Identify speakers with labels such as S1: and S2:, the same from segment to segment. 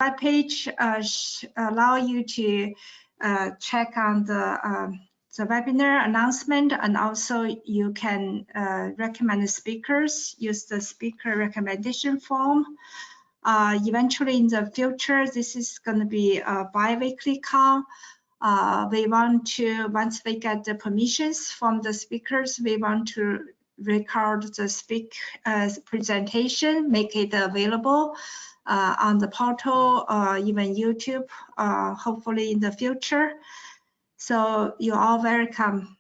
S1: web page allow you to check on the webinar announcement, and also you can recommend the speakers, use the speaker recommendation form. Eventually in the future, this is going to be a bi-weekly call. We want to, once we get the permissions from the speakers, we want to record the presentation, make it available on the portal or even YouTube, hopefully in the future. So you're all welcome.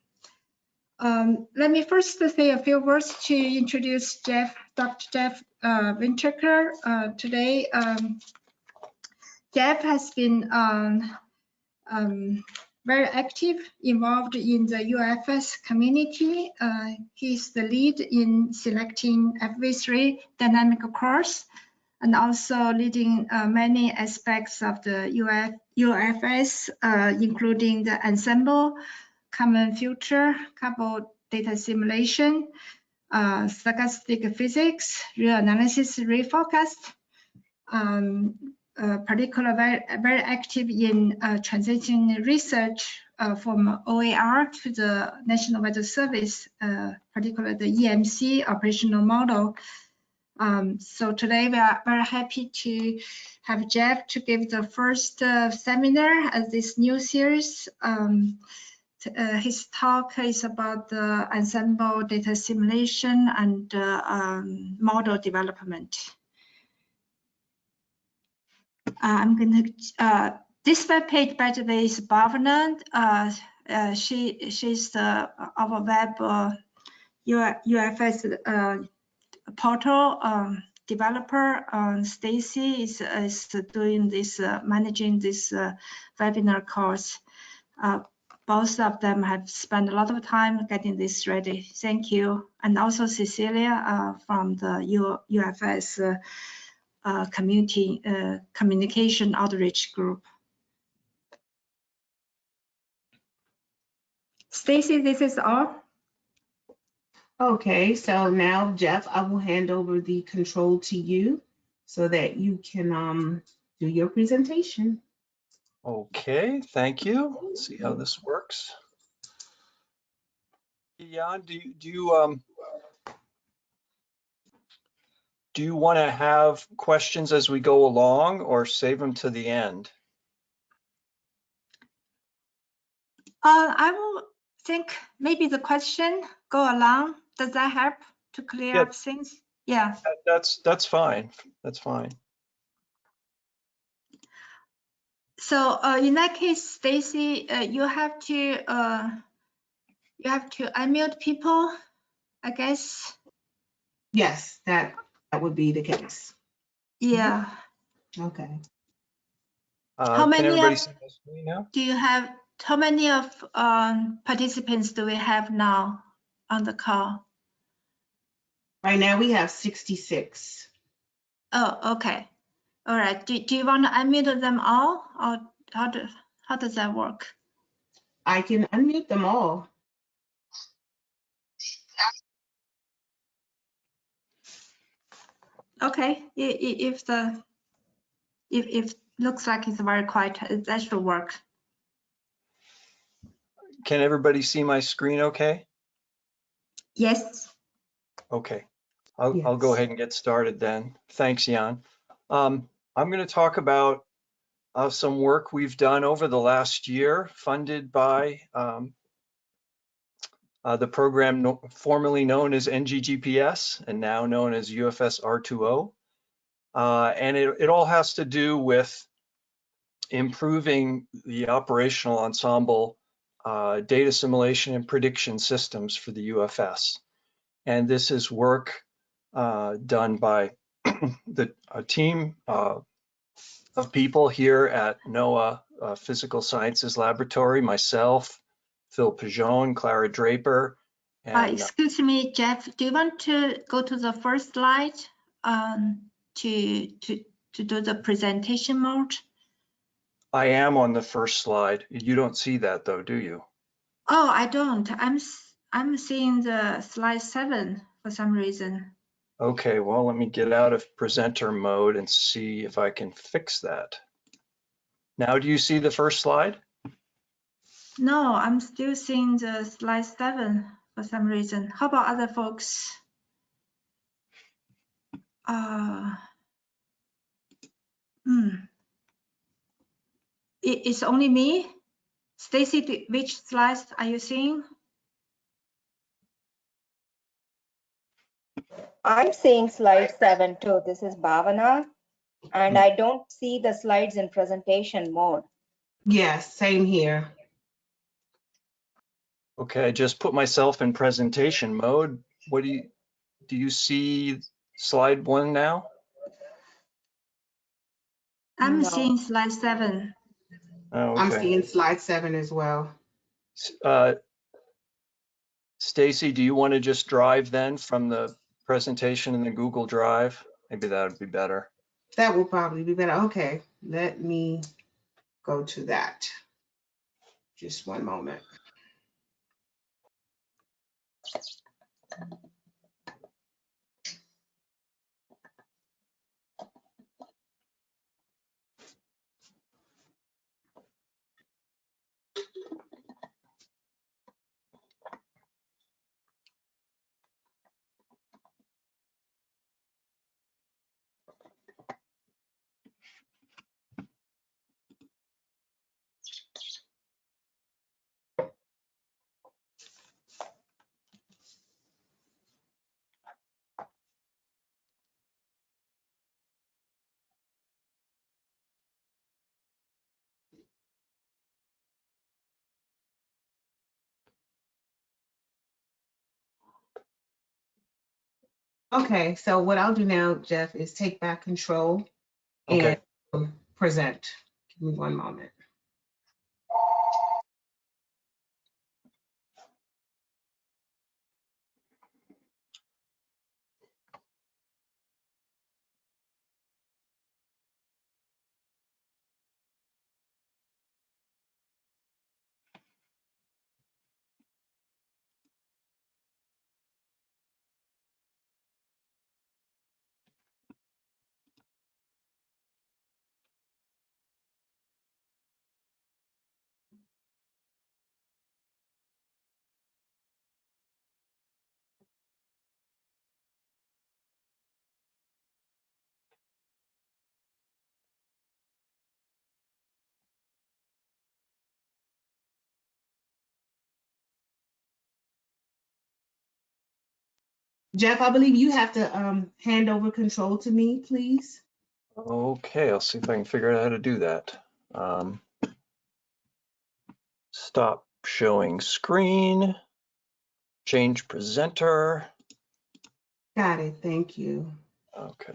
S1: Let me first say a few words to introduce Dr. Jeff Wintecker. Today, Jeff has been very active, involved in the UFS community. He's the lead in selecting FV3 dynamic course, and also leading many aspects of the UFS, including the Ensemble Kalman Filter, coupled data assimilation, stochastic physics, real analysis, reforecast. Particularly very active in transition research from OAR to the National Weather Service, particularly the EMC operational model. So today we are very happy to have Jeff to give the first seminar at this new series. His talk is about the ensemble data assimilation and model development. I'm going to, this web page, by the way, is Bhavna. She's our web UFS portal developer. Stacy is doing this, managing this webinar course. Both of them have spent a lot of time getting this ready. Thank you. And also Cecilia from the UFS community communication outreach group. Stacy, this is all.
S2: Okay, so now Jeff, I will hand over the control to you so that you can do your presentation.
S3: Okay, thank you. Let's see how this works. Jan, do you want to have questions as we go along, or save them to the end?
S1: I will think maybe the question go along. Does that help to clear up things? Yeah.
S3: That's fine. That's fine.
S1: So in that case, Stacy, you have to unmute people, I guess.
S2: Yes, that would be the case.
S1: Yeah.
S2: Okay.
S1: How many
S3: can everybody see my screen now?
S1: Do you have? How many of participants do we have now on the call?
S2: Right now we have 66.
S1: Oh, okay. All right. Do you want to unmute them all, or how does that work?
S2: I can unmute them all.
S1: Okay. If looks like it's very quiet, that should work.
S3: Can everybody see my screen okay?
S1: Yes.
S3: Okay. I'll go ahead and get started then. Thanks, Jan. I'm going to talk about some work we've done over the last year, funded by the program formerly known as NGGPS and now known as UFS R2O. And it all has to do with improving the operational ensemble data assimilation and prediction systems for the UFS. And this is work done by a team of people here at NOAA Physical Sciences Laboratory, myself, Phil Pegion, Clara Draper. And,
S1: excuse me, Jeff, do you want to go to the first slide to do the presentation mode?
S3: I am on the first slide. You don't see that though, do you?
S1: Oh, I don't. I'm seeing the slide 7 for some reason.
S3: Okay, well, let me get out of presenter mode and see if I can fix that. Now, do you see the first slide?
S1: No, I'm still seeing the slide 7 for some reason. How about other folks? It's only me. Stacy, which slides are you seeing?
S4: I'm seeing slide 7 too. This is Bhavana, and I don't see the slides in presentation mode.
S2: Yes, same here.
S3: Okay, I just put myself in presentation mode. What do you see slide 1 now?
S1: I'm
S4: No.
S1: seeing slide 7.
S3: Oh,
S2: I'm
S3: okay.
S2: seeing slide 7 as well.
S3: Stacy, do you want to just drive then from the presentation in the Google Drive? Maybe that would be better.
S2: That will probably be better. Okay, let me go to that. Just one moment. Okay, so what I'll do now, Jeff, is take back control and
S3: Okay.
S2: present. Give me one moment. Jeff, I believe you have to hand over control to me, please.
S3: Okay, I'll see if I can figure out how to do that. Stop showing screen, change presenter.
S2: Got it, thank you.
S3: Okay.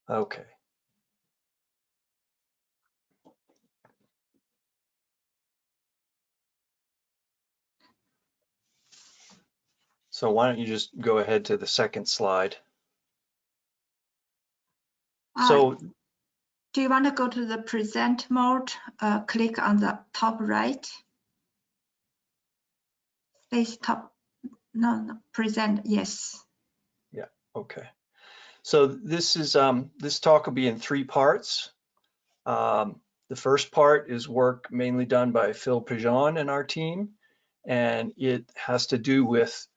S3: Okay. So why don't you just go ahead to the second slide? So
S1: Do you want to go to the present mode? Click on the top right. Space top. No, present. Yes.
S3: yeah, okay. So this is this talk will be in 3 parts. The first part is work mainly done by Phil Pegion and our team, and it has to do with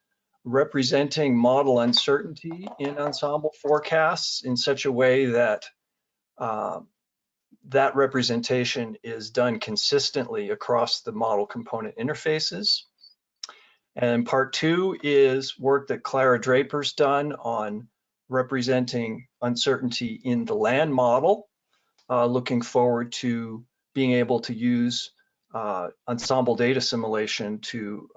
S3: representing model uncertainty in ensemble forecasts in such a way that that representation is done consistently across the model component interfaces. And part 2 is work that Clara Draper's done on representing uncertainty in the land model. Looking forward to being able to use ensemble data assimilation to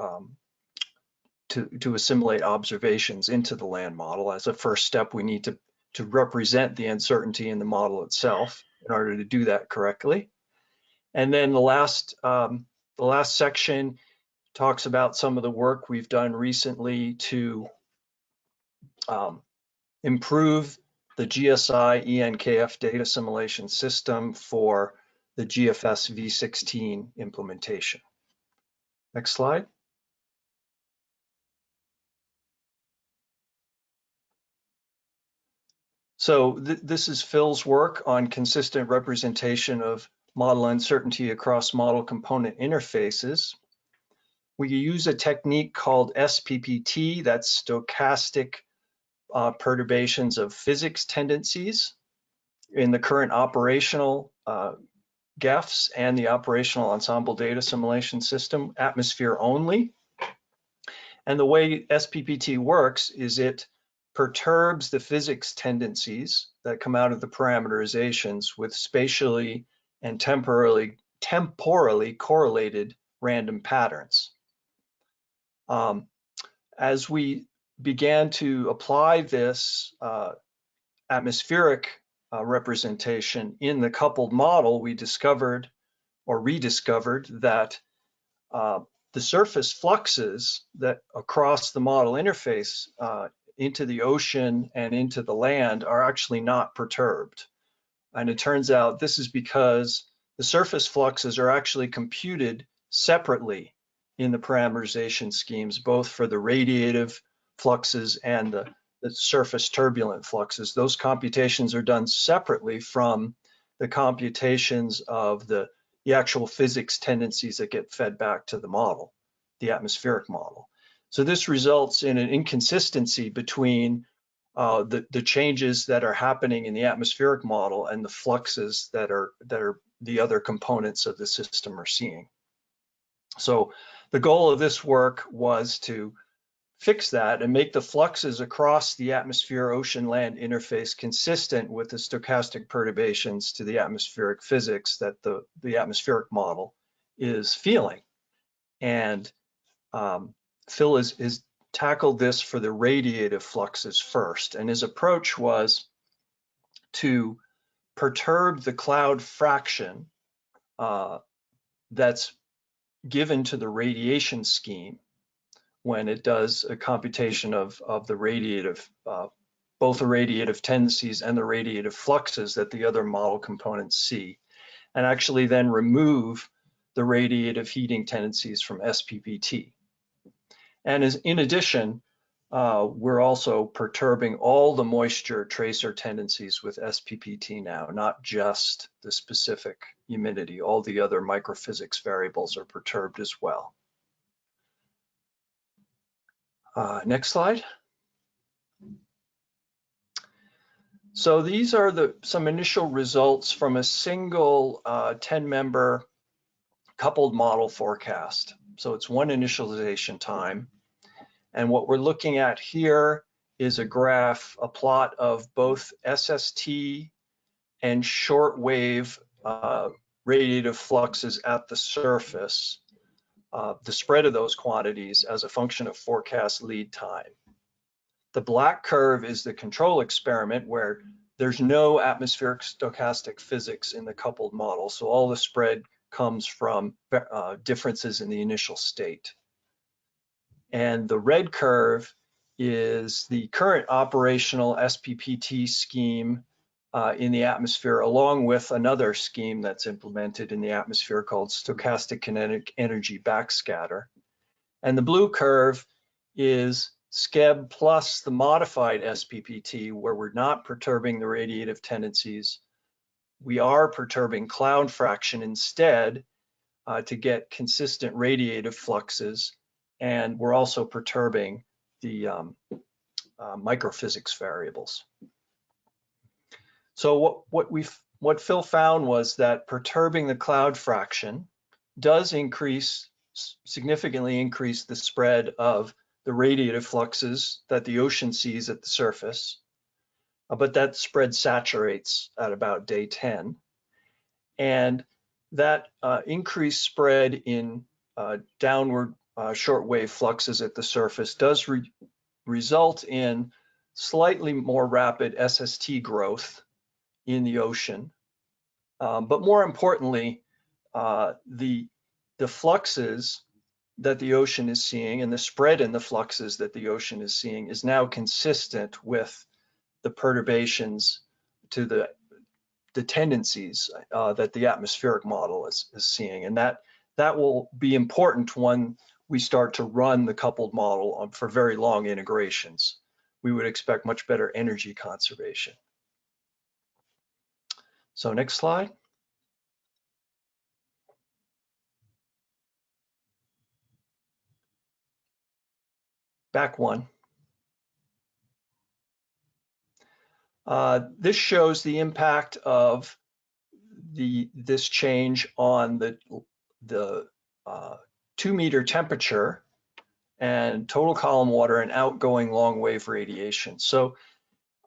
S3: assimilate observations into the land model. As a first step, we need to represent the uncertainty in the model itself in order to do that correctly. And then the last section talks about some of the work we've done recently to improve the GSI EnKF data assimilation system for the GFS v16 implementation. Next slide. So this is Phil's work on consistent representation of model uncertainty across model component interfaces. We use a technique called SPPT, that's stochastic perturbations of physics tendencies, in the current operational GEFS and the operational ensemble data assimilation system, atmosphere only. And the way SPPT works is it perturbs the physics tendencies that come out of the parameterizations with spatially and temporally correlated random patterns. As we began to apply this atmospheric representation in the coupled model, we discovered or rediscovered that the surface fluxes that across the model interface into the ocean and into the land are actually not perturbed. And it turns out this is because the surface fluxes are actually computed separately in the parameterization schemes, both for the radiative fluxes and the surface turbulent fluxes. Those computations are done separately from the computations of the actual physics tendencies that get fed back to the model, the atmospheric model. So this results in an inconsistency between the changes that are happening in the atmospheric model and the fluxes that are the other components of the system are seeing. So the goal of this work was to fix that and make the fluxes across the atmosphere ocean land interface consistent with the stochastic perturbations to the atmospheric physics that the atmospheric model is feeling. And Phil is tackled this for the radiative fluxes first, and his approach was to perturb the cloud fraction that's given to the radiation scheme when it does a computation of the radiative, both the radiative tendencies and the radiative fluxes that the other model components see, and actually then remove the radiative heating tendencies from SPPT. And in addition, we're also perturbing all the moisture tracer tendencies with SPPT now, not just the specific humidity. All the other microphysics variables are perturbed as well. Next slide. So these are some initial results from a single 10-member coupled model forecast. So it's one initialization time. And what we're looking at here is a graph, a plot of both SST and shortwave radiative fluxes at the surface, the spread of those quantities as a function of forecast lead time. The black curve is the control experiment where there's no atmospheric stochastic physics in the coupled model. So all the spread comes from differences in the initial state. And the red curve is the current operational SPPT scheme in the atmosphere, along with another scheme that's implemented in the atmosphere called stochastic kinetic energy backscatter. And the blue curve is SCEB plus the modified SPPT, where we're not perturbing the radiative tendencies. We are perturbing cloud fraction instead to get consistent radiative fluxes. And we're also perturbing the microphysics variables. So what Phil found was that perturbing the cloud fraction does significantly increase the spread of the radiative fluxes that the ocean sees at the surface, but that spread saturates at about day 10. And that increased spread in downward shortwave fluxes at the surface does result in slightly more rapid SST growth in the ocean. But more importantly, the fluxes that the ocean is seeing and the spread in the fluxes that the ocean is seeing is now consistent with the perturbations to the tendencies that the atmospheric model is seeing. And that will be important when we start to run the coupled model for very long integrations. We would expect much better energy conservation. So next slide. Back one. This shows the impact of this change on the 2-meter temperature and total column water and outgoing long wave radiation. So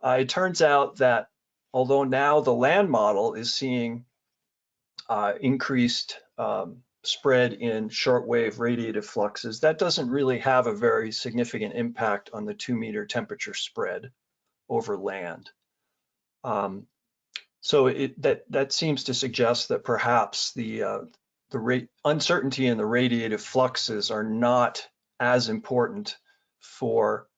S3: it turns out that although now the land model is seeing increased spread in shortwave radiative fluxes, that doesn't really have a very significant impact on the 2-meter temperature spread over land. So that seems to suggest that perhaps the uncertainty in the radiative fluxes are not as important for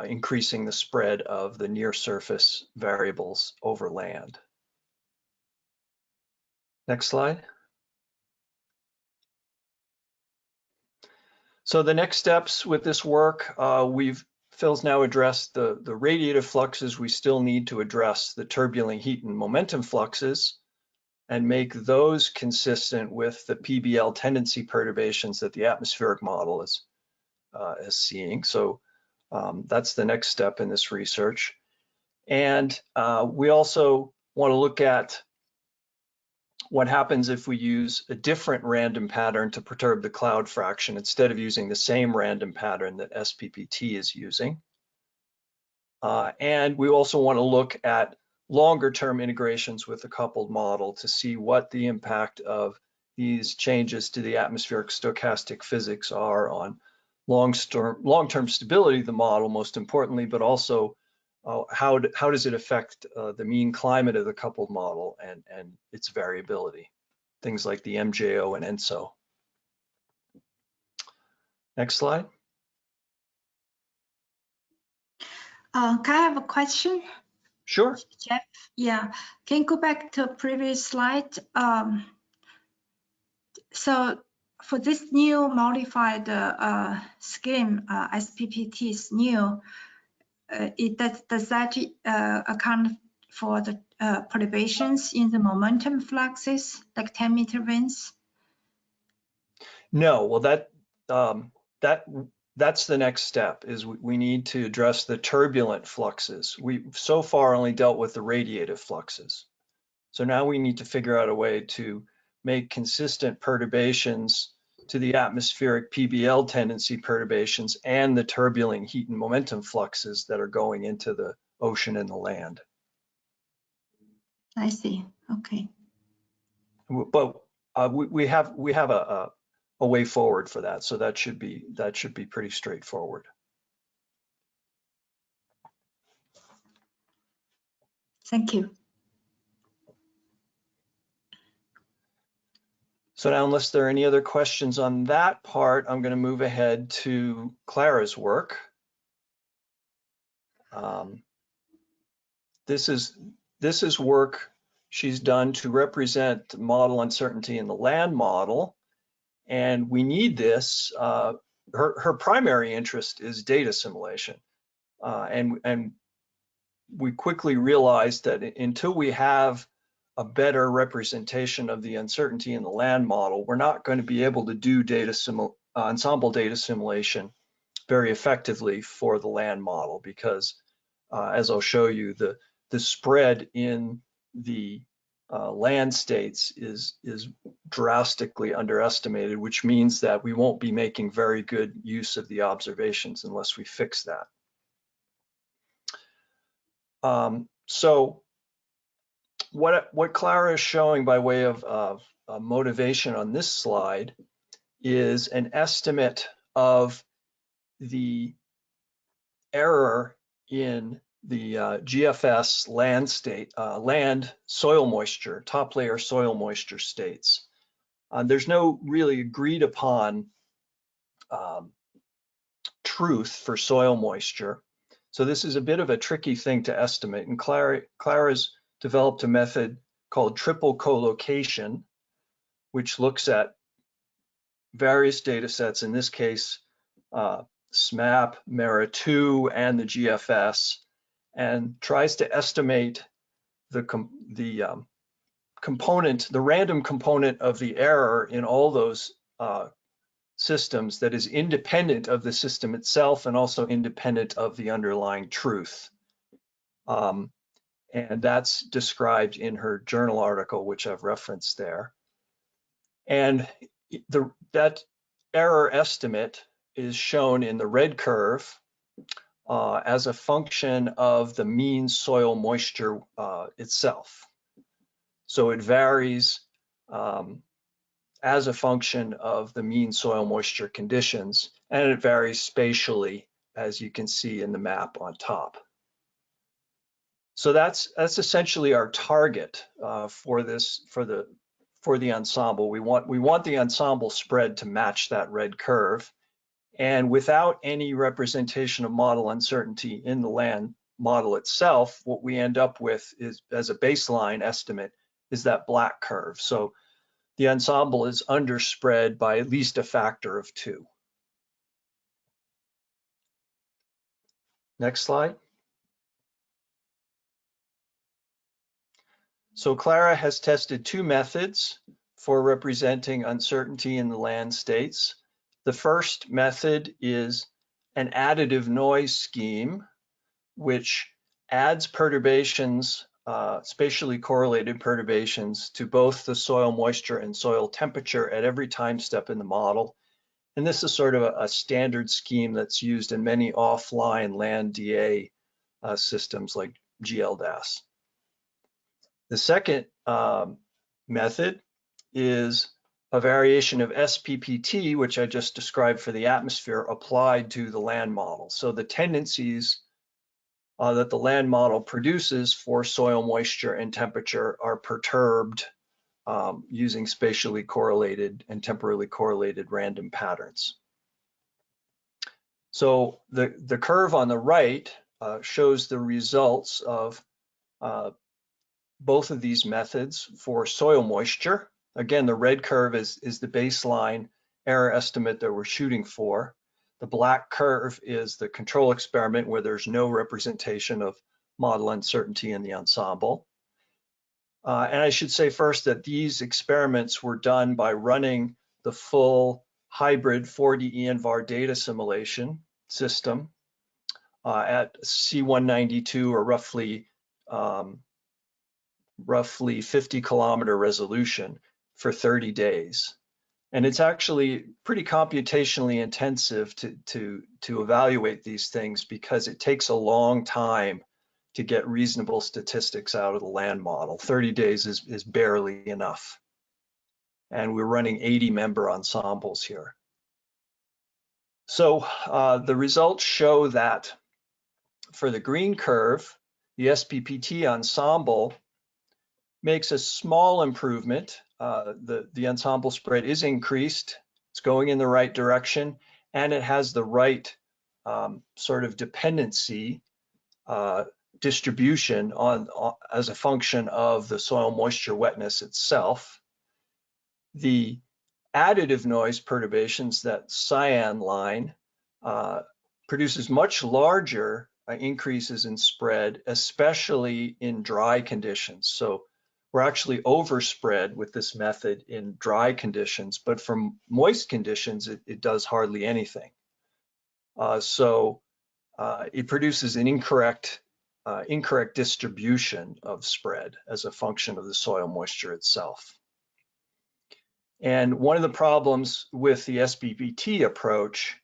S3: increasing the spread of the near surface variables over land. Next slide. So the next steps with this work, Phil's now addressed the radiative fluxes. We still need to address the turbulent heat and momentum fluxes and make those consistent with the PBL tendency perturbations that the atmospheric model is seeing. So that's the next step in this research. And we also want to look at what happens if we use a different random pattern to perturb the cloud fraction instead of using the same random pattern that SPPT is using. And we also want to look at longer term integrations with the coupled model to see what the impact of these changes to the atmospheric stochastic physics are on long-term stability of the model, most importantly, but also how does it affect the mean climate of the coupled model and its variability, things like the MJO and ENSO. Next slide.
S1: Can I have a question?
S3: Sure.
S1: Jeff, yeah, can you go back to the previous slide? So for this new modified scheme, SPPT is new. Does that account for the perturbations in the momentum fluxes, like 10-meter vanes?
S3: No, well that's the next step, is we need to address the turbulent fluxes. We've so far only dealt with the radiative fluxes. So now we need to figure out a way to make consistent perturbations to the atmospheric PBL tendency perturbations and the turbulent heat and momentum fluxes that are going into the ocean and the land.
S1: I see. Okay.
S3: But we have a way forward for that, so that should be pretty straightforward.
S1: Thank you.
S3: So now, unless there are any other questions on that part, I'm going to move ahead to Clara's work. This is work she's done to represent model uncertainty in the land model, and we need this. Her primary interest is data assimilation, and we quickly realized that until we have a better representation of the uncertainty in the land model, we're not going to be able to do ensemble data assimilation very effectively for the land model, because as I'll show you, the spread in the land states is drastically underestimated, which means that we won't be making very good use of the observations unless we fix that. So what Clara is showing by way of motivation on this slide is an estimate of the error in the GFS land soil moisture, top layer soil moisture states. There's no really agreed upon truth for soil moisture. So this is a bit of a tricky thing to estimate, and Clara's developed a method called triple collocation, which looks at various data sets, in this case, SMAP, MERA2, and the GFS, and tries to estimate the random component of the error in all those systems that is independent of the system itself and also independent of the underlying truth. And that's described in her journal article, which I've referenced there. And that error estimate is shown in the red curve as a function of the mean soil moisture itself. So it varies as a function of the mean soil moisture conditions, and it varies spatially, as you can see in the map on top. So that's essentially our target for the ensemble. We want the ensemble spread to match that red curve, and without any representation of model uncertainty in the land model itself, what we end up with is, as a baseline estimate, is that black curve. So the ensemble is underspread by at least a factor of 2. Next slide. So Clara has tested 2 methods for representing uncertainty in the land states. The first method is an additive noise scheme, which adds perturbations, spatially correlated perturbations, to both the soil moisture and soil temperature at every time step in the model. And this is sort of a standard scheme that's used in many offline land DA systems like GLDAS. The second method is a variation of SPPT, which I just described for the atmosphere, applied to the land model. So the tendencies that the land model produces for soil moisture and temperature are perturbed using spatially correlated and temporally correlated random patterns. So the curve on the right shows the results of both of these methods for soil moisture. Again, the red curve is the baseline error estimate that we're shooting for. The black curve is the control experiment where there's no representation of model uncertainty in the ensemble. And I should say first that these experiments were done by running the full hybrid 4D ENVAR data assimilation system at C192, or roughly 50 kilometer resolution for 30 days. And it's actually pretty computationally intensive to evaluate these things, because it takes a long time to get reasonable statistics out of the land model. 30 days is barely enough. And we're running 80 member ensembles here. So the results show that for the green curve, the SPPT ensemble makes a small improvement. The ensemble spread is increased. It's going in the right direction, and it has the right sort of dependency distribution as a function of the soil moisture wetness itself. The additive noise perturbations, that cyan line, produces much larger increases in spread, especially in dry conditions. So we're actually overspread with this method in dry conditions, but from moist conditions, it does hardly anything. So it produces an incorrect distribution of spread as a function of the soil moisture itself. And one of the problems with the SPPT approach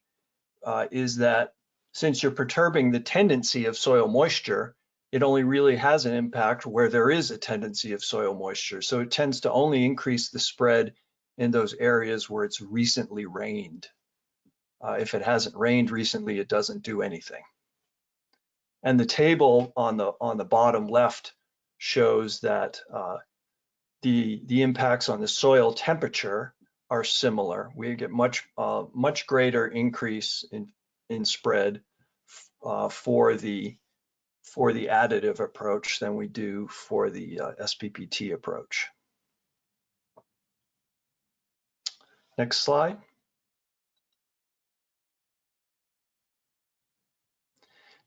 S3: is that since you're perturbing the tendency of soil moisture, it only really has an impact where there is a tendency of soil moisture. So it tends to only increase the spread in those areas where it's recently rained. If it hasn't rained recently, it doesn't do anything. And the table on the bottom left shows that the impacts on the soil temperature are similar. We get much greater increase in spread for the additive approach than we do for the SPPT approach. Next slide.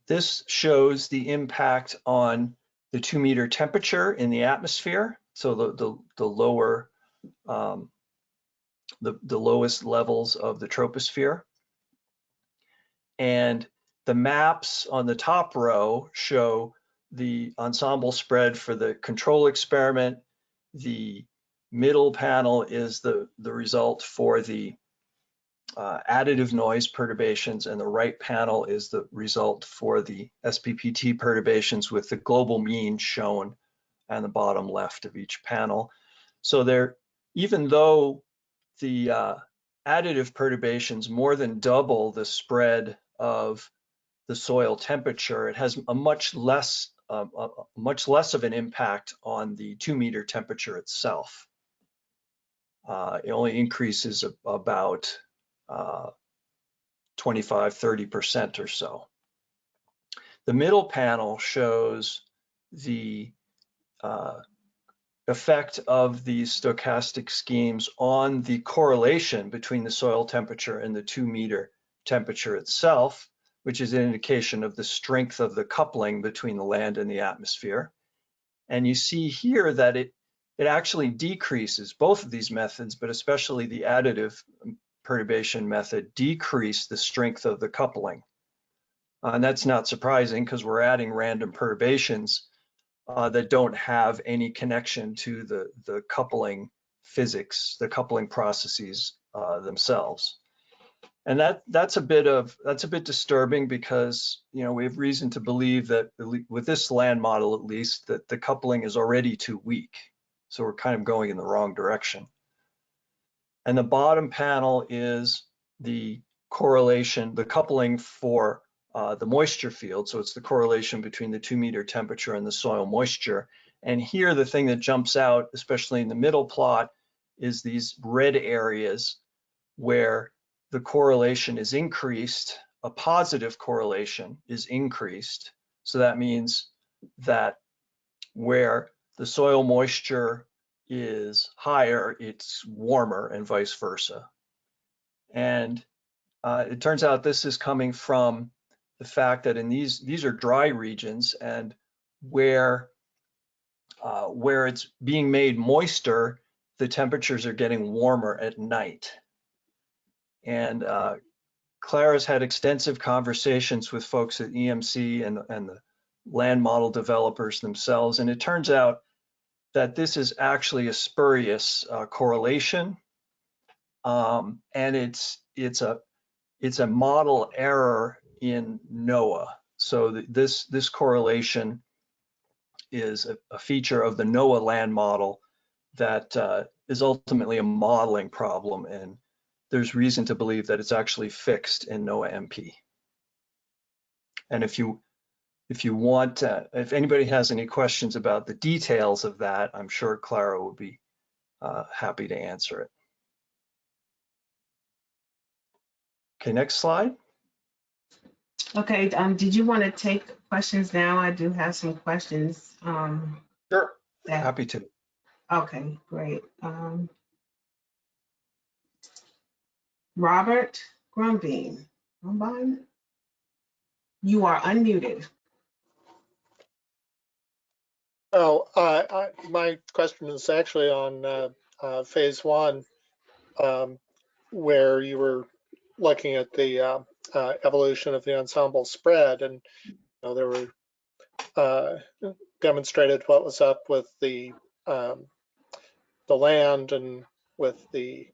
S3: This shows the impact on the 2-meter temperature in the atmosphere. So the lower, the lowest levels of the troposphere. And the maps on the top row show the ensemble spread for the control experiment. The middle panel is the result for the additive noise perturbations, and the right panel is the result for the SPPT perturbations with the global mean shown on the bottom left of each panel. So there, even though the additive perturbations more than double the spread of the soil temperature, it has a much less of an impact on the 2-meter temperature itself. It only increases about 25–30% or so. The middle panel shows the effect of these stochastic schemes on the correlation between the soil temperature and the 2-meter temperature itself, which is an indication of the strength of the coupling between the land and the atmosphere. And you see here that it actually decreases, both of these methods, but especially the additive perturbation method, decrease the strength of the coupling. And that's not surprising because we're adding random perturbations that don't have any connection to the coupling physics, the coupling processes themselves. And that's a bit disturbing because, you know, we have reason to believe that with this land model at least, that the coupling is already too weak. So we're kind of going in the wrong direction. And the bottom panel is the correlation, the coupling for the moisture field. So it's the correlation between the 2-meter temperature and the soil moisture. And here, the thing that jumps out, especially in the middle plot, is these red areas where the correlation is increased, a positive correlation is increased. So that means that where the soil moisture is higher, it's warmer, and vice versa. And it turns out this is coming from the fact that in these are dry regions, and where it's being made moister, the temperatures are getting warmer at night. And Clara's had extensive conversations with folks at EMC and the land model developers themselves, and it turns out that this is actually a spurious correlation, and it's a model error in NOAA. So this correlation is a feature of the NOAA land model that is ultimately a modeling problem, and there's reason to believe that it's actually fixed in NOAA MP. And if anybody has any questions about the details of that, I'm sure Clara will be happy to answer it. Okay, next slide.
S2: Okay, did you want to take questions now? I do have some questions.
S3: Sure, happy to.
S2: Okay, great. Robert Grumbine, you are unmuted.
S5: Oh, my question is actually on phase 1, where you were looking at the evolution of the ensemble spread, and there were demonstrated what was up with the land and with the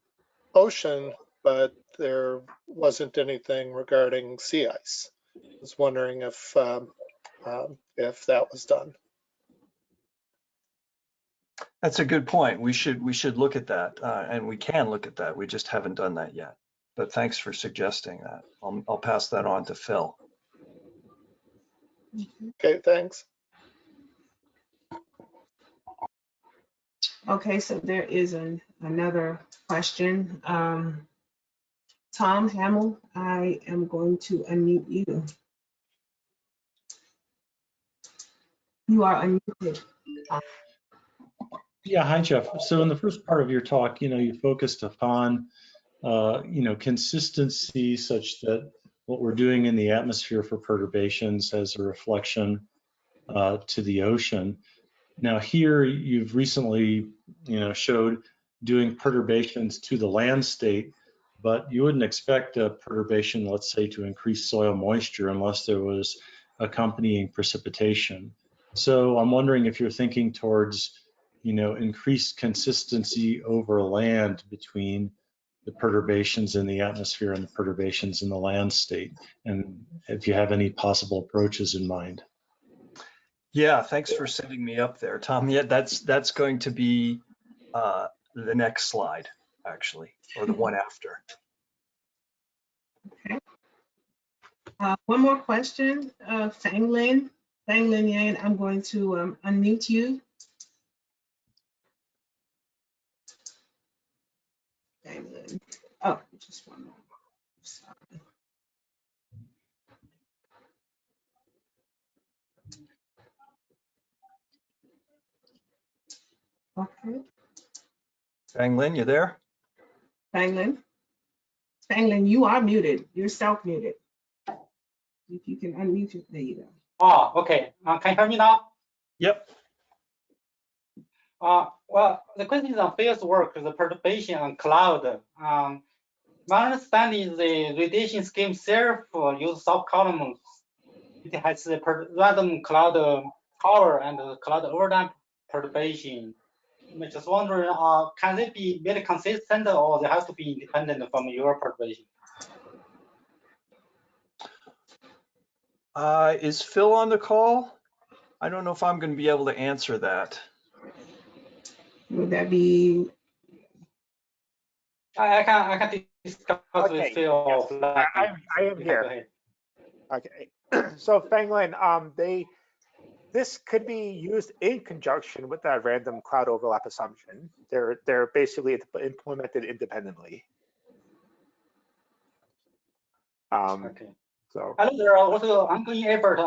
S5: ocean, but there wasn't anything regarding sea ice. I was wondering if that was done.
S3: That's a good point. We should look at that, and we can look at that. We just haven't done that yet. But thanks for suggesting that. I'll pass that on to Phil.
S5: Okay, thanks.
S2: Okay, so there is another question. Tom Hamill, I am going to unmute you. You are unmuted.
S6: Yeah, hi, Jeff. So in the first part of your talk, you focused upon, consistency such that what we're doing in the atmosphere for perturbations has a reflection to the ocean. Now here, you've recently, showed doing perturbations to the land state, but you wouldn't expect a perturbation, let's say, to increase soil moisture unless there was accompanying precipitation. So I'm wondering if you're thinking towards, increased consistency over land between the perturbations in the atmosphere and the perturbations in the land state, and if you have any possible approaches in mind.
S3: Yeah, thanks for setting me up there, Tom. Yeah, that's going to be the next slide, actually, or the one after.
S2: Okay. One more question, Fang Lin Yang, I'm going to unmute you. Fang Lin. Oh, just one more. Sorry. Okay.
S3: Fang Lin, you there?
S2: Fang Lin, you are muted. You're self-muted. If you can unmute it, there you go.
S7: Oh, okay. Can you hear me now?
S3: Yep.
S7: Well, the question is on field work, the perturbation on cloud. My understanding is the radiation scheme itself use sub-columns. It has the random cloud power and the cloud overlap perturbation. I'm just wondering, can they be made consistent or they have to be independent from your perturbation?
S3: Is Phil on the call? I don't know if I'm going to be able to answer that.
S2: Would that be?
S7: I can discuss
S8: Okay.
S7: with Phil.
S8: Yes. I am here. Okay. So Fang Lin, this could be used in conjunction with that random cloud overlap assumption. They're basically implemented independently.
S7: Okay.
S8: So
S7: I know there are also ongoing effort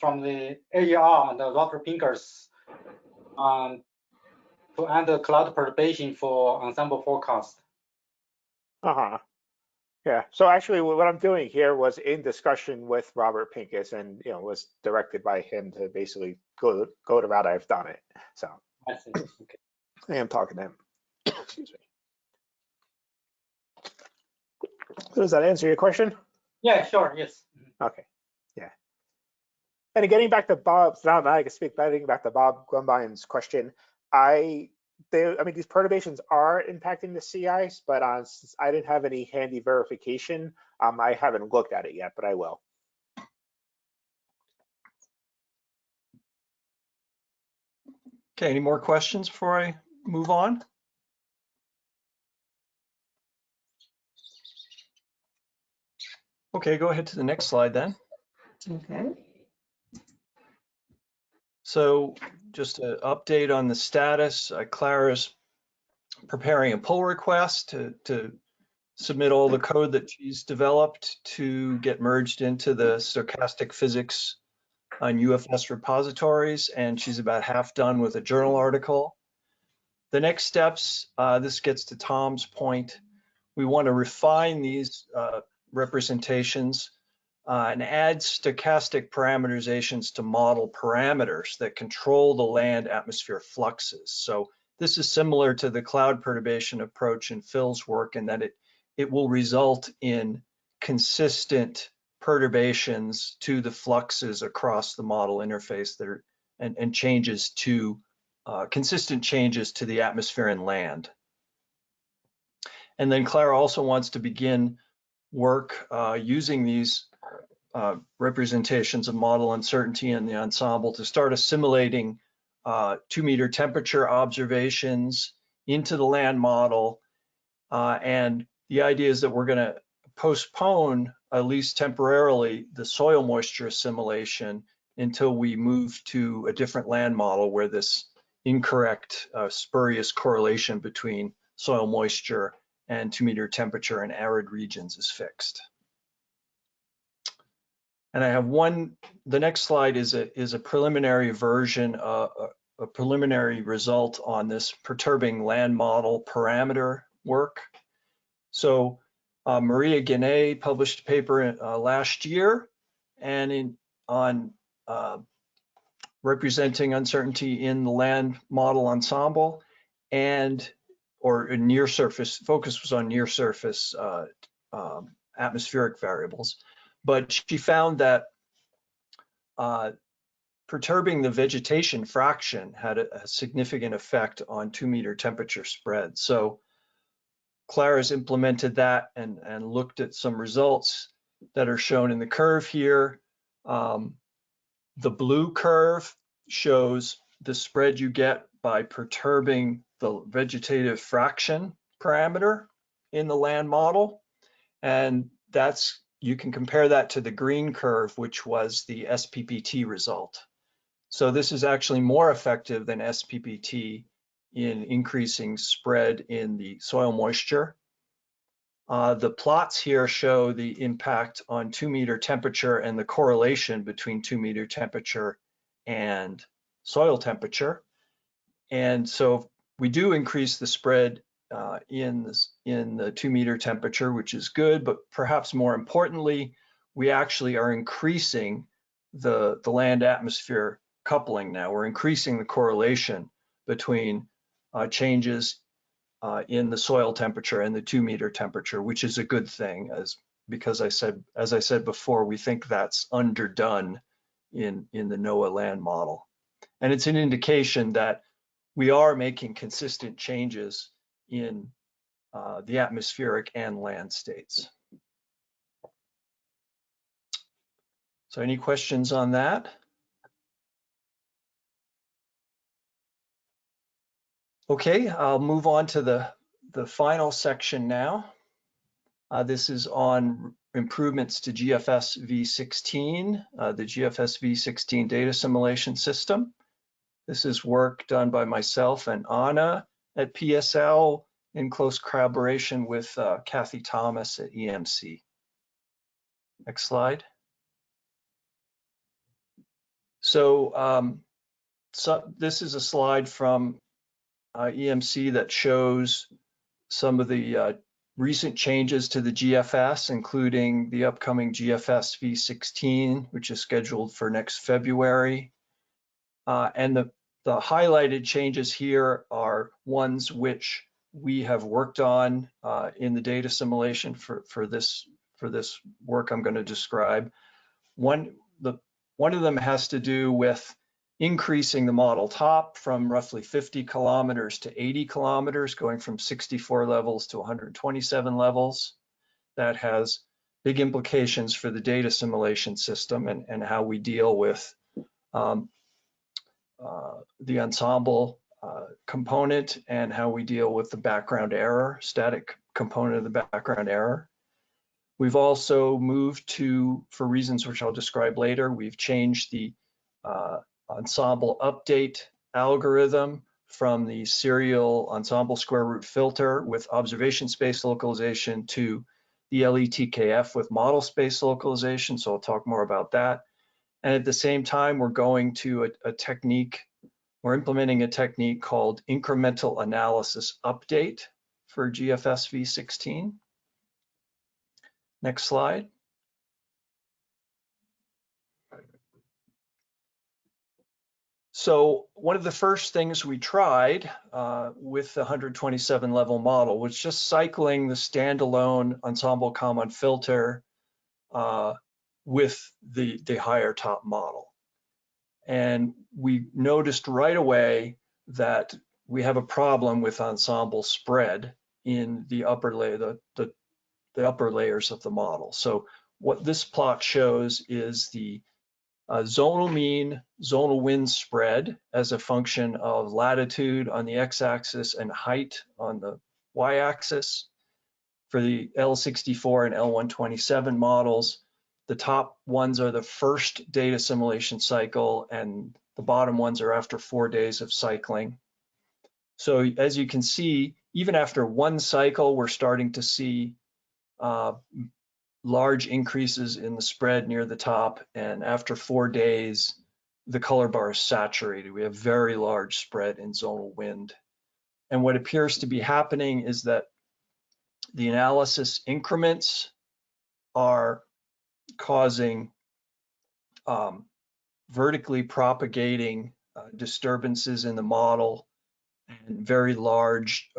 S7: from the AER and the Robert Pinkers to add the cloud perturbation for ensemble forecast.
S8: yeah. So actually, what I'm doing here was in discussion with Robert Pincus, and was directed by him to basically go the route I've done it. So
S7: I see. Okay.
S8: I am talking to him. Excuse me. So does that answer your question?
S7: Yeah, sure. Yes.
S8: Okay. Yeah. And getting back to Bob's, now I can speak. Getting back to Bob Grunbein's question, I mean, these perturbations are impacting the CIs, but since I didn't have any handy verification, I haven't looked at it yet, but I will.
S3: Okay, any more questions before I move on? Okay, go ahead to the next slide then.
S2: Okay.
S3: So just an update on the status. Clara's preparing a pull request to submit all the code that she's developed to get merged into the stochastic physics on UFS repositories, and she's about half done with a journal article. The next steps, this gets to Tom's point, we want to refine these representations and add stochastic parameterizations to model parameters that control the land atmosphere fluxes. So this is similar to the cloud perturbation approach in Phil's work in that it will result in consistent perturbations to the fluxes across the model interface that are and changes to consistent changes to the atmosphere and land. And then Clara also wants to begin work using these representations of model uncertainty in the ensemble to start assimilating 2-meter temperature observations into the land model. And the idea is that we're going to postpone, at least temporarily, the soil moisture assimilation until we move to a different land model where this incorrect spurious correlation between soil moisture and 2 meter temperature in arid regions is fixed. And I have the next slide is a preliminary version, a preliminary result on this perturbing land model parameter work. So Maria Guinée published a paper last year and on representing uncertainty in the land model ensemble or in near surface, focus was on near surface atmospheric variables. But she found that perturbing the vegetation fraction had a significant effect on 2 meter temperature spread. So Clara's implemented that and looked at some results that are shown in the curve here. The blue curve shows the spread you get by perturbing the vegetative fraction parameter in the land model. And you can compare that to the green curve, which was the SPPT result. So this is actually more effective than SPPT in increasing spread in the soil moisture. The plots here show the impact on 2 meter temperature and the correlation between 2 meter temperature and soil temperature. And so we do increase the spread in the 2 meter temperature, which is good, but perhaps more importantly, we actually are increasing the land atmosphere coupling now. We're increasing the correlation between changes in the soil temperature and the 2 meter temperature, which is a good thing, because as I said before, we think that's underdone in the NOAA land model. And it's an indication that we are making consistent changes in the atmospheric and land states. So any questions on that? Okay, I'll move on to the final section now. This is on improvements to GFS v16, the GFS v16 data assimilation system. This is work done by myself and Anna at PSL in close collaboration with Kathy Thomas at EMC. Next slide. So this is a slide from EMC that shows some of the recent changes to the GFS, including the upcoming GFS v16, which is scheduled for next February. And the highlighted changes here are ones which we have worked on in the data assimilation for this work I'm going to describe. One of them has to do with increasing the model top from roughly 50 kilometers to 80 kilometers, going from 64 levels to 127 levels. That has big implications for the data assimilation system and how we deal with the ensemble component and how we deal with the background error, static component of the background error. We've also moved to, for reasons which I'll describe later, we've changed the ensemble update algorithm from the serial ensemble square root filter with observation space localization to the LETKF with model space localization. So I'll talk more about that. And at the same time, we're going to a technique, we're implementing a technique called incremental analysis update for GFS v16. Next slide. So one of the first things we tried with the 127 level model was just cycling the standalone Ensemble Kalman Filter with the higher top model. And we noticed right away that we have a problem with ensemble spread in the upper layer, the upper layers of the model. So what this plot shows is the zonal mean, zonal wind spread as a function of latitude on the x-axis and height on the y-axis. For the L64 and L127 models, the top ones are the first data assimilation cycle and the bottom ones are after 4 days of cycling. So as you can see, even after one cycle, we're starting to see large increases in the spread near the top, and after 4 days, the color bar is saturated. We have very large spread in zonal wind. And what appears to be happening is that the analysis increments are causing vertically propagating disturbances in the model and very large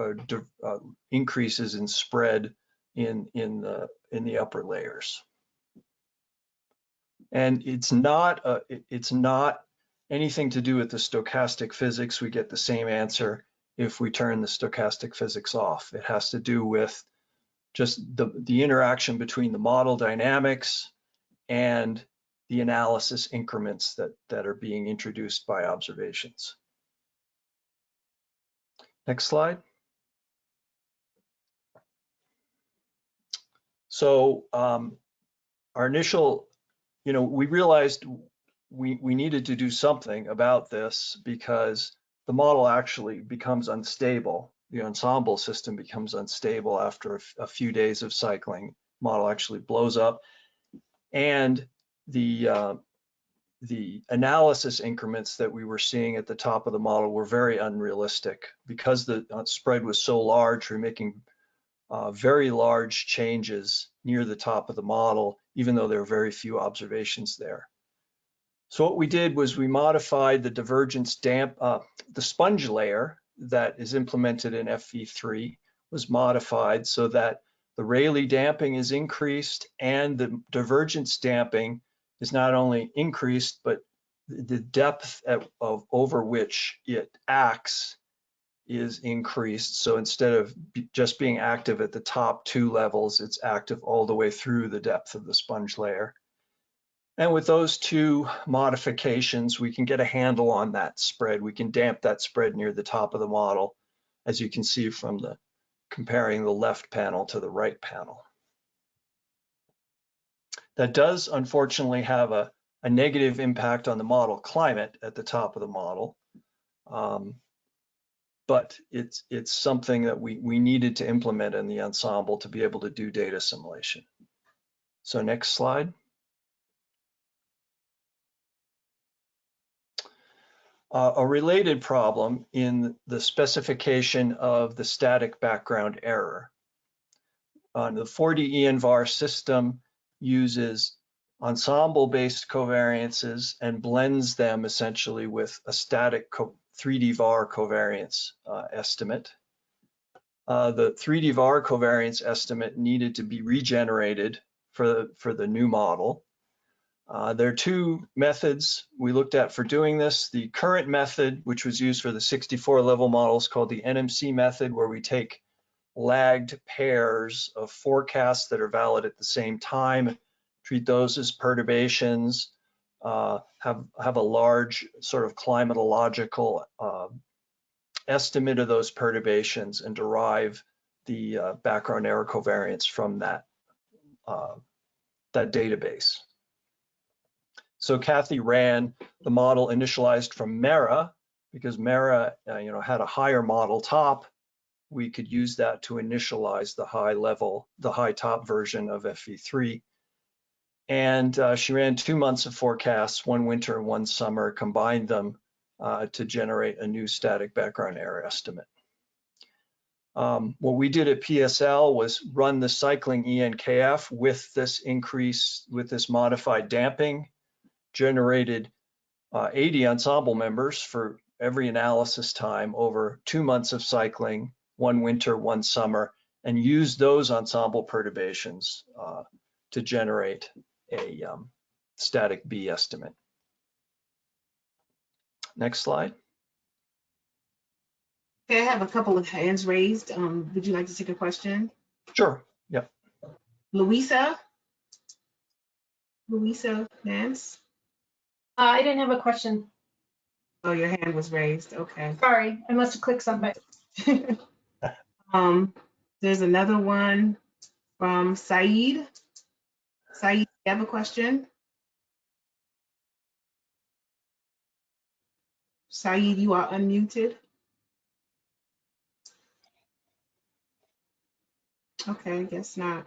S3: increases in spread in the upper layers. And it's not anything to do with the stochastic physics. We get the same answer if we turn the stochastic physics off. It has to do with just the interaction between the model dynamics and the analysis increments that are being introduced by observations. Next slide. So our initial, we realized we needed to do something about this because the model actually becomes unstable. The ensemble system becomes unstable after a few days of cycling. Model actually blows up, and the analysis increments that we were seeing at the top of the model were very unrealistic. Because the spread was so large, we're making very large changes near the top of the model, even though there are very few observations there. So what we did was we modified the divergence the sponge layer that is implemented in FV3 was modified so that the Rayleigh damping is increased and the divergence damping is not only increased, but the depth over which it acts is increased. So instead of just being active at the top 2 levels, it's active all the way through the depth of the sponge layer. And with those 2 modifications, we can get a handle on that spread. We can damp that spread near the top of the model, as you can see from comparing the left panel to the right panel. That does unfortunately have a negative impact on the model climate at the top of the model. But it's something that we needed to implement in the ensemble to be able to do data assimilation. So next slide. A related problem in the specification of the static background error. The 4D ENVAR system uses ensemble-based covariances and blends them essentially with a static 3D VAR covariance estimate. The 3D VAR covariance estimate needed to be regenerated for the new model. There are 2 methods we looked at for doing this. The current method, which was used for the 64 level models, called the NMC method, where we take lagged pairs of forecasts that are valid at the same time, treat those as perturbations, have a large sort of climatological estimate of those perturbations and derive the background error covariance from that database. So Kathy ran the model initialized from MERA, because MERA had a higher model top. We could use that to initialize the high top version of FV3. And she ran 2 months of forecasts, 1 winter and 1 summer, combined them to generate a new static background error estimate. What we did at PSL was run the cycling EnKF with this modified damping, generated 80 ensemble members for every analysis time over 2 months of cycling, 1 winter, 1 summer, and used those ensemble perturbations to generate a static B estimate. Next slide.
S2: Okay, I have a couple of hands raised. Would you like to take a question?
S3: Sure. Yep.
S2: Louisa Nance?
S9: I didn't have a question.
S2: Oh, your hand was raised. Okay.
S9: Sorry, I must have clicked something.
S2: There's another one from Saeed. Saeed, you have a question? Saeed, you are unmuted. Okay, I guess not.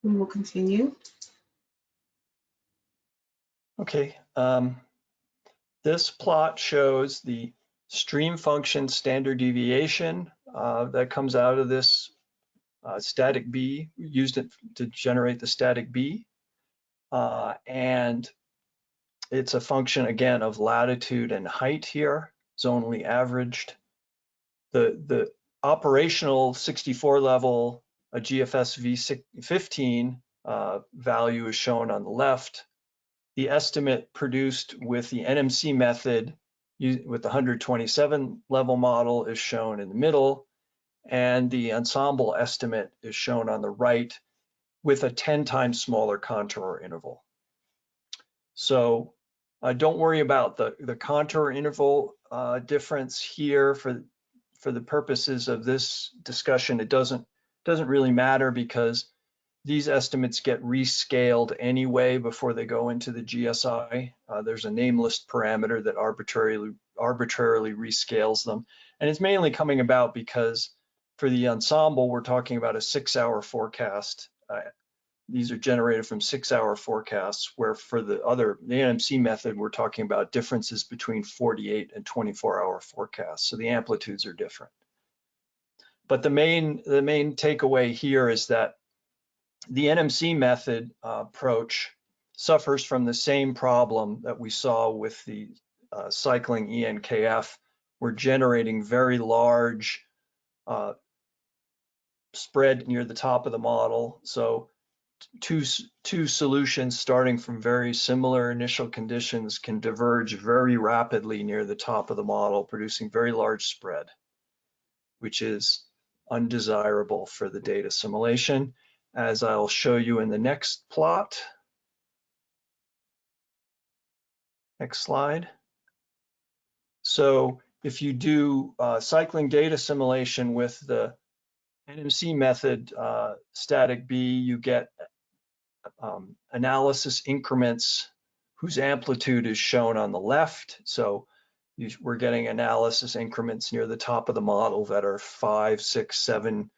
S2: We will continue.
S3: Okay, this plot shows the stream function standard deviation that comes out of this static B, used it to generate the static B. And it's a function, again, of latitude and height here, zonally averaged. The operational 64 level, a GFS V15 value is shown on the left. The estimate produced with the NMC method with the 127 level model is shown in the middle, and the ensemble estimate is shown on the right with a 10 times smaller contour interval. So don't worry about the contour interval difference here for the purposes of this discussion. It doesn't really matter because these estimates get rescaled anyway before they go into the GSI. There's a nameless parameter that arbitrarily rescales them. And it's mainly coming about because for the ensemble, we're talking about a 6-hour forecast. These are generated from 6-hour forecasts, where for the NMC method, we're talking about differences between 48 and 24-hour forecasts. So the amplitudes are different. But the main takeaway here is that the NMC method approach suffers from the same problem that we saw with the cycling EnKF. We're generating very large spread near the top of the model. So two solutions starting from very similar initial conditions can diverge very rapidly near the top of the model, producing very large spread, which is undesirable for the data assimilation, as I'll show you in the next plot. Next slide. So if you do cycling data assimilation with the NMC method static B, you get analysis increments whose amplitude is shown on the left. So we're getting analysis increments near the top of the model that are 5, 6, 7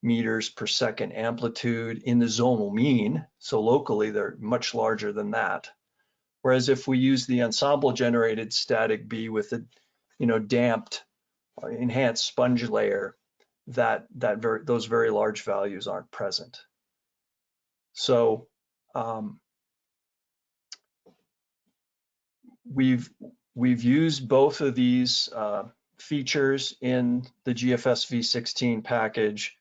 S3: meters per second amplitude in the zonal mean. So locally, they're much larger than that. Whereas if we use the ensemble generated static B with a damped enhanced sponge layer, those very large values aren't present. So we've used both of these features in the GFS V16 package.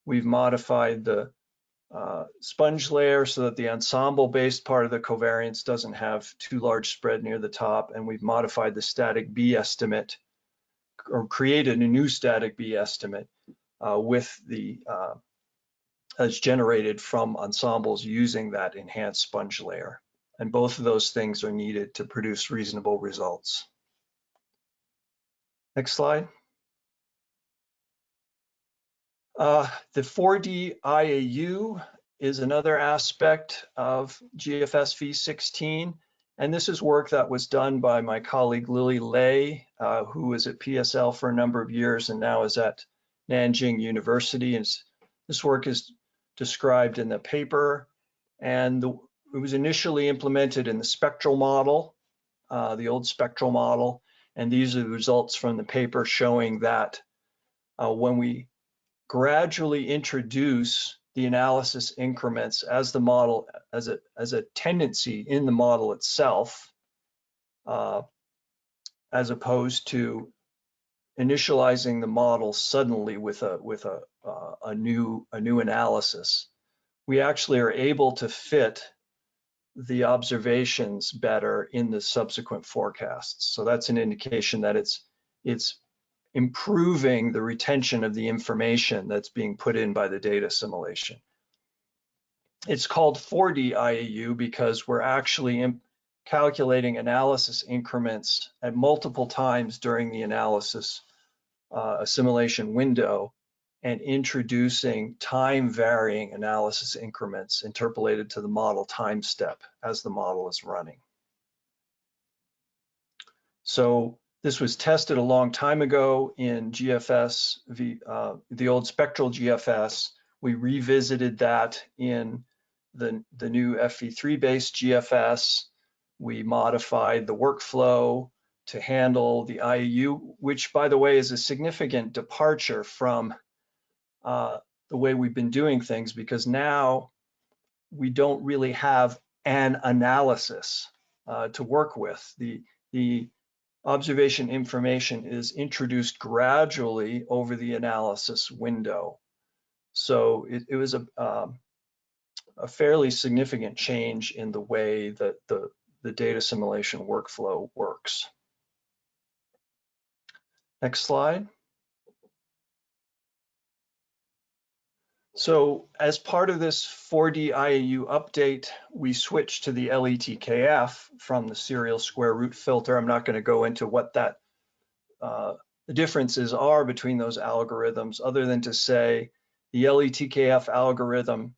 S3: We've modified the sponge layer so that the ensemble-based part of the covariance doesn't have too large spread near the top, and we've modified the static B estimate, or created a new static B estimate with the as generated from ensembles using that enhanced sponge layer. And both of those things are needed to produce reasonable results. Next slide. The 4D IAU is another aspect of GFS V16. And this is work that was done by my colleague Lily Lei, who was at PSL for a number of years and now is at Nanjing University. And this work is described in the paper. And it was initially implemented in the spectral model, the old spectral model. And these are the results from the paper showing that when we gradually introduce the analysis increments as the model, as a tendency in the model itself, as opposed to initializing the model suddenly with a new analysis, we actually are able to fit the observations better in the subsequent forecasts. So that's an indication that it's improving the retention of the information that's being put in by the data assimilation. It's called 4D IAU because we're actually calculating analysis increments at multiple times during the analysis assimilation window and introducing time varying analysis increments interpolated to the model time step as the model is running. So This was tested a long time ago in GFS, the old spectral GFS. We revisited that in the new FV3 based GFS. We modified the workflow to handle the IAU, which, by the way, is a significant departure from the way we've been doing things, because now we don't really have an analysis to work with. The observation information is introduced gradually over the analysis window. So it was a fairly significant change in the way that the data assimilation workflow works. Next slide. So as part of this 4D IAU update, we switched to the LETKF from the serial square root filter. I'm not going to go into what that the differences are between those algorithms, other than to say the LETKF algorithm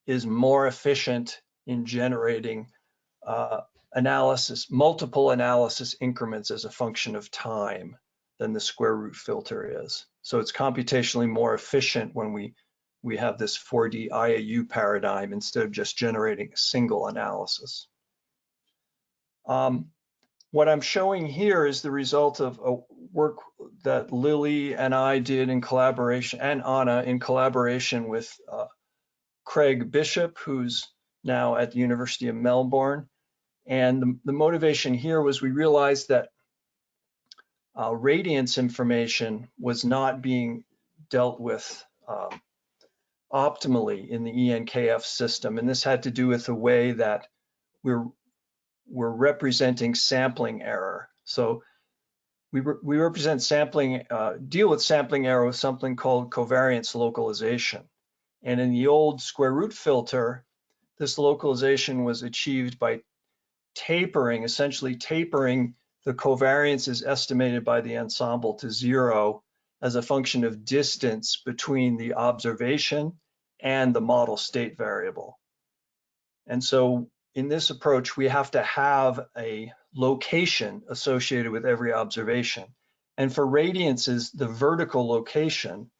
S3: is more efficient in generating multiple analysis increments as a function of time than the square root filter is. So it's computationally more efficient when we have this 4D IAU paradigm instead of just generating a single analysis. What I'm showing here is the result of a work that Lily and I did in collaboration, and Anna in collaboration with Craig Bishop, who's now at the University of Melbourne. And the motivation here was we realized that radiance information was not being dealt with optimally in the EnKF system. And this had to do with the way that we're representing sampling error. So we represent sampling, deal with sampling error with something called covariance localization. And in the old square root filter, this localization was achieved by essentially tapering the covariances estimated by the ensemble to 0 as a function of distance between the observation and the model state variable. And so in this approach, we have to have a location associated with every observation. And for radiances, the vertical location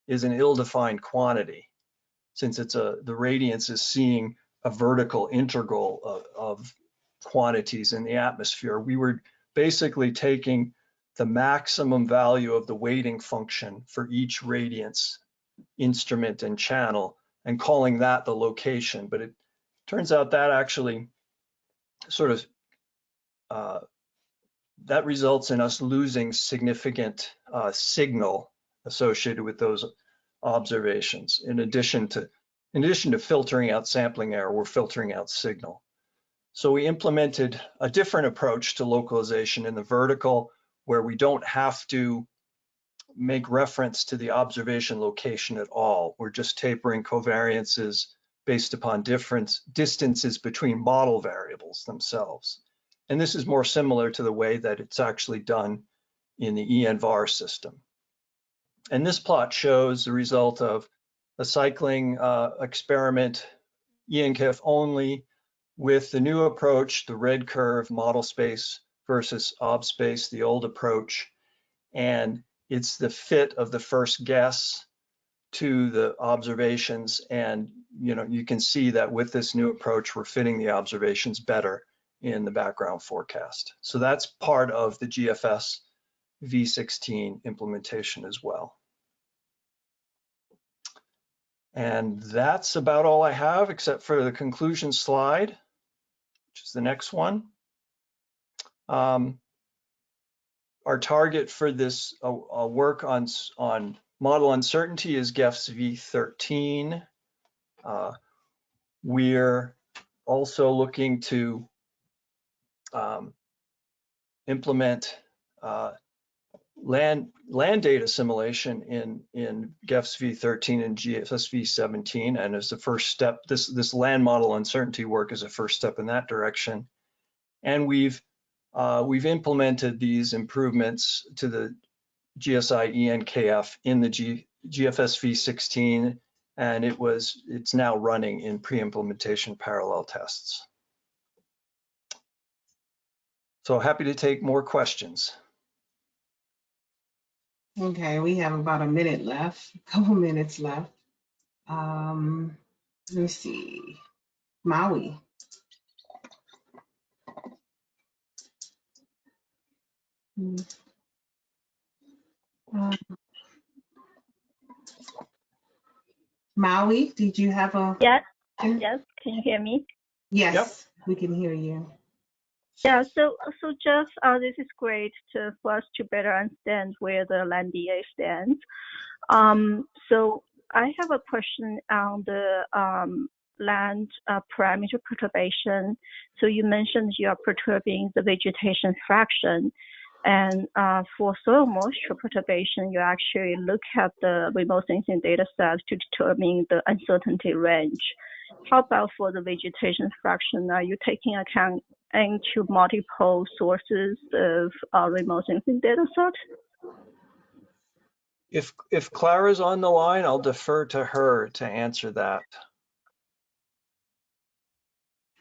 S3: is an ill-defined quantity, since the radiance is seeing a vertical integral of quantities in the atmosphere. We were basically taking the maximum value of the weighting function for each radiance instrument and channel and calling that the location. But it turns out that actually sort of that results in us losing significant signal associated with those observations. In addition to filtering out sampling error, we're filtering out signal. So we implemented a different approach to localization in the vertical, where we don't have to make reference to the observation location at all. We're just tapering covariances based upon different distances between model variables themselves. And this is more similar to the way that it's actually done in the ENVAR system. And this plot shows the result of a cycling experiment, EnKF only, with the new approach, the red curve, model space versus ob space, the old approach. And it's the fit of the first guess to the observations. And you can see that with this new approach, we're fitting the observations better in the background forecast. So that's part of the GFS v16 implementation as well. And that's about all I have, except for the conclusion slide, which is the next one. Our target for this work on model uncertainty is GFS v13. We're also looking to implement land data assimilation in GFS v13 and GFS v17, and as the first step, this land model uncertainty work is a first step in that direction. And we've implemented these improvements to the GSI EnKF in the GFS v16, and it's now running in pre-implementation parallel tests. So happy to take more questions.
S2: Okay, we have about a minute left, a couple minutes left. Let me see. Maui. Maui, did you have a?
S10: Yes, yes. Can you hear me?
S2: Yes,
S3: Yep.
S2: we can hear you.
S10: Yeah. So Jeff, this is great for us to better understand where the land DA stands. So I have a question on the land parameter perturbation. So you mentioned you are perturbing the vegetation fraction. And for soil moisture perturbation, you actually look at the remote sensing data set to determine the uncertainty range. How about for the vegetation fraction? Are you taking account into multiple sources of remote sensing data set?
S3: If Clara's on the line, I'll defer to her to answer that.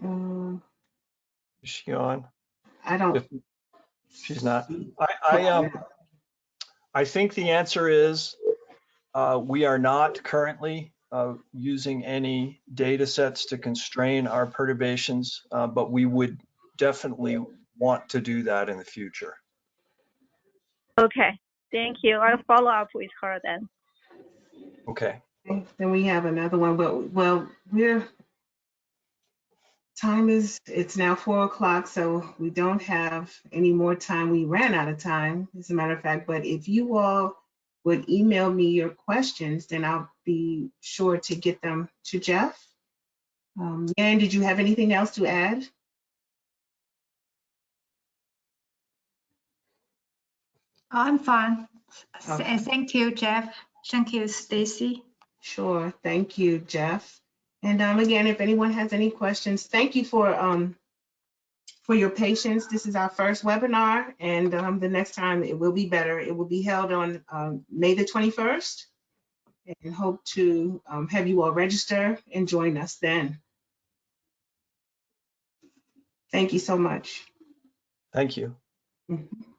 S3: Is she on?
S2: I don't.
S3: If she's not, I think the answer is we are not currently using any data sets to constrain our perturbations, but we would definitely want to do that in the future.
S10: Okay, thank you. I'll follow up with her then.
S3: Okay.
S2: Then we have another one, but well, it's now 4 o'clock, so we don't have any more time. We ran out of time, as a matter of fact, but if you all would email me your questions, then I'll be sure to get them to Jeff. Yan, did you have anything else to add?
S1: I'm fine.
S2: Okay.
S1: Thank you, Jeff. Thank you, Stacy.
S2: Sure, thank you, Jeff. And again, if anyone has any questions, thank you for your patience. This is our first webinar, and the next time it will be better. It will be held on May the 21st, and hope to have you all register and join us then. Thank you so much.
S3: Thank you.
S2: Mhm.